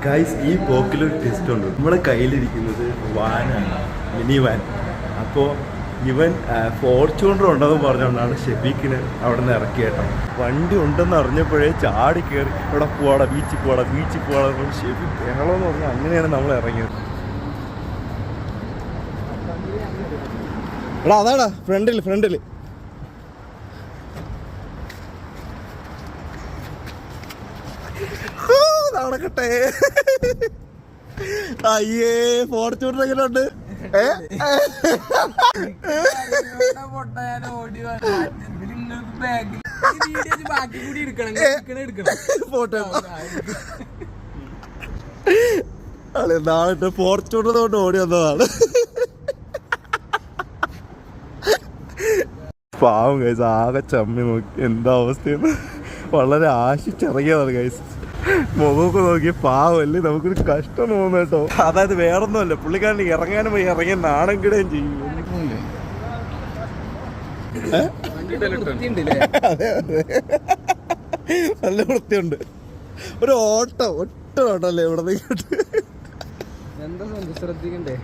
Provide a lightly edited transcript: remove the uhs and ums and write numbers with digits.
Guys ഈ പോക്കിലൊരു test ഉണ്ട്. നമ്മുടെ കയ്യിലിരിക്കുന്നത് വാനാണ്, മിനി വാൻ. അപ്പോൾ ഇവൻ ഫോർച്യൂണർ ഉണ്ടെന്ന് പറഞ്ഞുകൊണ്ടാണ് ഷെഫീഖിന് അവിടെ നിന്ന് ഇറക്കിയേട്ടം. വണ്ടി ഉണ്ടെന്ന് അറിഞ്ഞപ്പോഴേ ചാടി കയറി ഇവിടെ പോവാടാ, ബീച്ചിൽ പോവാടാ ഷെഫീഖ് ബഹളമെന്ന് പറഞ്ഞാൽ അങ്ങനെയാണ് നമ്മൾ ഇറങ്ങിയത്. എടാ അതാടാ ഫ്രണ്ടിൽ നടക്കട്ടെ. അയ്യേ ഫോർച്യൂണർ എങ്ങനെയുണ്ട്? നാളെ ഫോർച്യൂണർ കൊണ്ട് ഓടി വന്നതാണ്. പാവം ഗൈസ്, ആകെ ചമ്മി നോക്കി എന്താ അവസ്ഥയെന്ന്. വളരെ ആശിച്ചിറങ്ങിയതാണ് ഗൈസ്. മുഖമൊക്കെ നോക്കി പാവല്ലേ, നമുക്കൊരു കഷ്ടം തോന്നുന്നു കേട്ടോ. അതായത് വേറൊന്നുമല്ല, പുള്ളിക്കാരൻ ഇറങ്ങാനും പോയി ഇറങ്ങിയ നാണം കിടുകയും ചെയ്യും. നല്ല വൃത്തിയുണ്ട്. ഒരു ഒറ്റ ഓട്ടല്ലേ ഇവിടെ ശ്രദ്ധിക്കണ്ടേ.